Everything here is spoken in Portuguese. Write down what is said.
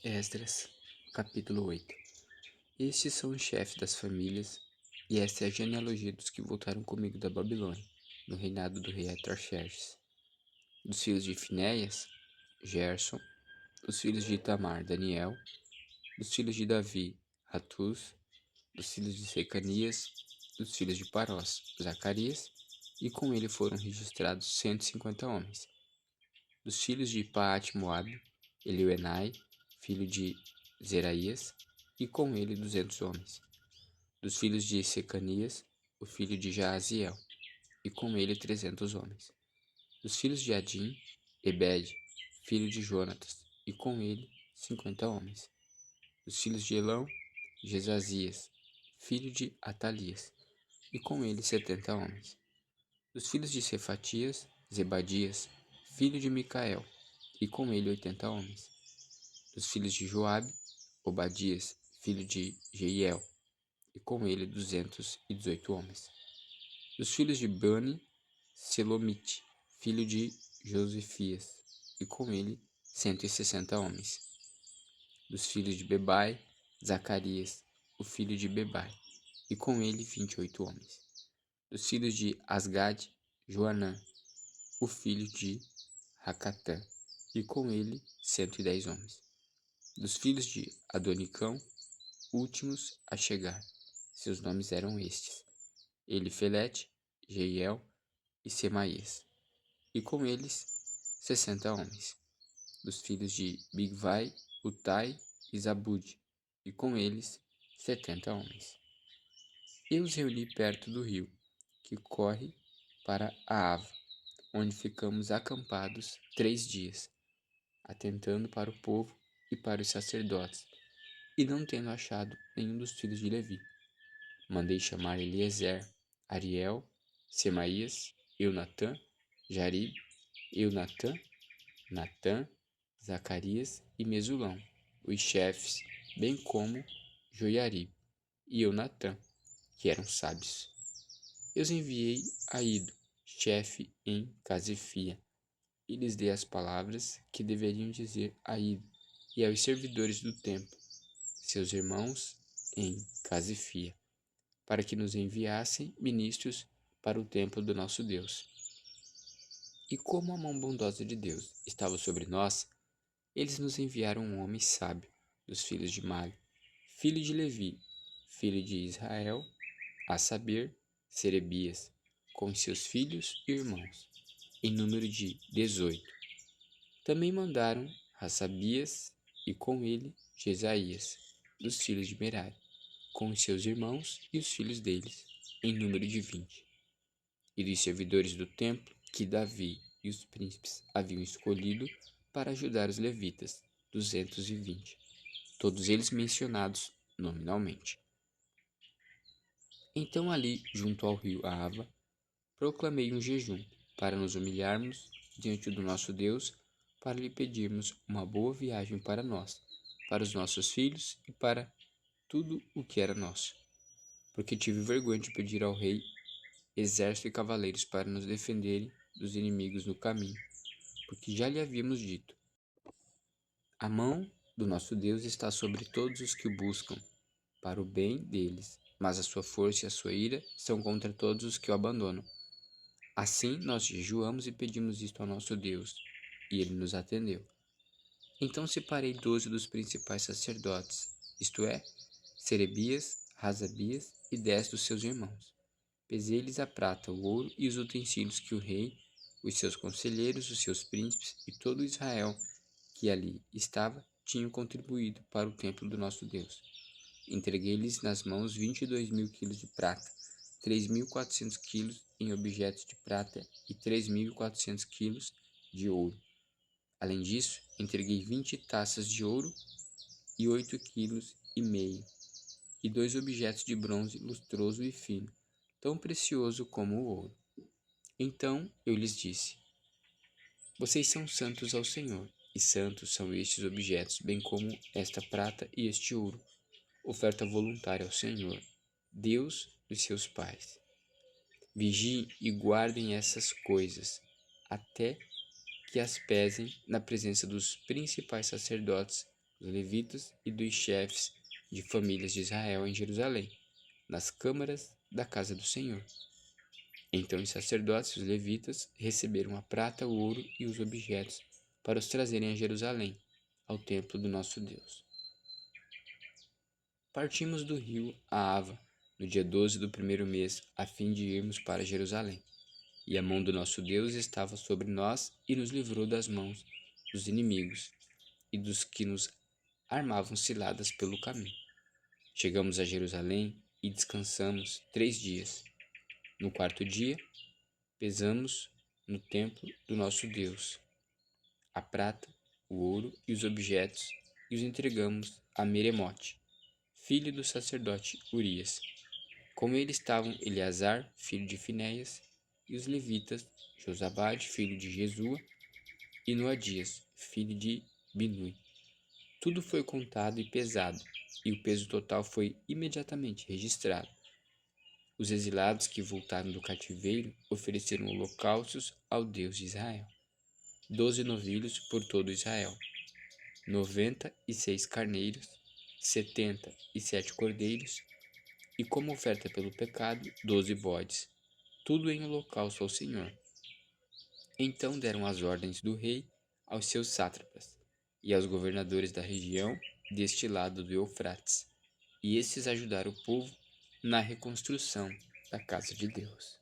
Esdras, capítulo 8. Estes são os chefes das famílias, e esta é a genealogia dos que voltaram comigo da Babilônia, no reinado do rei Artaxerxes. Dos filhos de Finéias, Gerson. Dos filhos de Itamar, Daniel. Dos filhos de Davi, Hatuz. Dos filhos de Secanias. Dos filhos de Parós, Zacarias, e com ele foram registrados 150 homens. Dos filhos de Paate-Moabe, Elioenai, filho de Zeraías, e com ele 200 homens. Dos filhos de Secanias, o filho de Jaaziel, e com ele 300 homens. Dos filhos de Adim, Ebed, filho de Jonatas, e com ele 50 homens. Dos filhos de Elão, Jesazias, filho de Atalias, e com ele 70 homens. Dos filhos de Cefatias, Zebadias, filho de Micael, e com ele 80 homens. Dos filhos de Joabe, Obadias, filho de Jeiel, e com ele 218 homens. Dos filhos de Bani, Selomite, filho de Josefias, e com ele 160 homens. Dos filhos de Bebai, Zacarias, o filho de Bebai, e com ele 28 homens. Dos filhos de Asgade, Joanã, o filho de Racatã, e com ele 110 homens. Dos filhos de Adonicão, últimos a chegar, seus nomes eram estes: Elifelete, Jeiel e Semaías, e com eles 60 homens. Dos filhos de Bigvai, Utai e Zabude, e com eles 70 homens. Eu os reuni perto do rio, que corre para a Ava, onde ficamos acampados 3 dias, atentando para o povo e para os sacerdotes, e não tendo achado nenhum dos filhos de Levi. Mandei chamar Eliezer, Ariel, Semaías, Eunatã, Jarib, Eunatã, Natã, Zacarias e Mesulão, os chefes, bem como Joiarib e Eunatã, que eram sábios. Eu os enviei a Ido, chefe em Casifia, e lhes dei as palavras que deveriam dizer a Ido e aos servidores do templo, seus irmãos em Casifia, para que nos enviassem ministros para o templo do nosso Deus. E como a mão bondosa de Deus estava sobre nós, eles nos enviaram um homem sábio, dos filhos de Mali, filho de Levi, filho de Israel, a saber, Serebias, com seus filhos e irmãos, em número de 18. Também mandaram Hassabias e com ele Jesaías, dos filhos de Merari, com os seus irmãos e os filhos deles, em número de 20. E dos servidores do templo que Davi e os príncipes haviam escolhido para ajudar os levitas, 220, todos eles mencionados nominalmente. Então ali, junto ao rio Ava, proclamei um jejum, para nos humilharmos diante do nosso Deus, para lhe pedirmos uma boa viagem para nós, para os nossos filhos e para tudo o que era nosso. Porque tive vergonha de pedir ao rei exército e cavaleiros para nos defenderem dos inimigos no caminho, porque já lhe havíamos dito: a mão do nosso Deus está sobre todos os que o buscam, para o bem deles, mas a sua força e a sua ira são contra todos os que o abandonam. Assim nós jejuamos e pedimos isto ao nosso Deus, e ele nos atendeu. Então separei 12 dos principais sacerdotes, isto é, Serebias, Rasabias e 10 dos seus irmãos. Pesei-lhes a prata, o ouro e os utensílios que o rei, os seus conselheiros, os seus príncipes e todo Israel que ali estava tinham contribuído para o templo do nosso Deus. Entreguei-lhes nas mãos 22.000 quilos de prata, 3.400 quilos em objetos de prata e 3.400 quilos de ouro. Além disso, entreguei 20 taças de ouro e 8,5 quilos, e 2 objetos de bronze lustroso e fino, tão precioso como o ouro. Então eu lhes disse: vocês são santos ao Senhor, e santos são estes objetos, bem como esta prata e este ouro, oferta voluntária ao Senhor, Deus dos seus pais. Vigiem e guardem essas coisas, até que as pesem na presença dos principais sacerdotes dos levitas e dos chefes de famílias de Israel em Jerusalém, nas câmaras da casa do Senhor. Então os sacerdotes e os levitas receberam a prata, o ouro e os objetos para os trazerem a Jerusalém, ao templo do nosso Deus. Partimos do rio Ahava, no dia 12 do primeiro mês, a fim de irmos para Jerusalém. E a mão do nosso Deus estava sobre nós e nos livrou das mãos dos inimigos e dos que nos armavam ciladas pelo caminho. Chegamos a Jerusalém e descansamos 3 dias. No quarto dia, pesamos no templo do nosso Deus a prata, o ouro e os objetos e os entregamos a Meremote, filho do sacerdote Urias. Com ele estavam Eleazar, filho de Finéias, e os levitas Josabade, filho de Jesua, e Noadias, filho de Binui. Tudo foi contado e pesado, e o peso total foi imediatamente registrado. Os exilados que voltaram do cativeiro ofereceram holocaustos ao Deus de Israel. 12 novilhos por todo Israel, 96 carneiros, 77 cordeiros, e como oferta pelo pecado, 12 bodes, tudo em holocausto ao Senhor. Então deram as ordens do rei aos seus sátrapas e aos governadores da região deste lado do Eufrates, e estes ajudaram o povo na reconstrução da casa de Deus.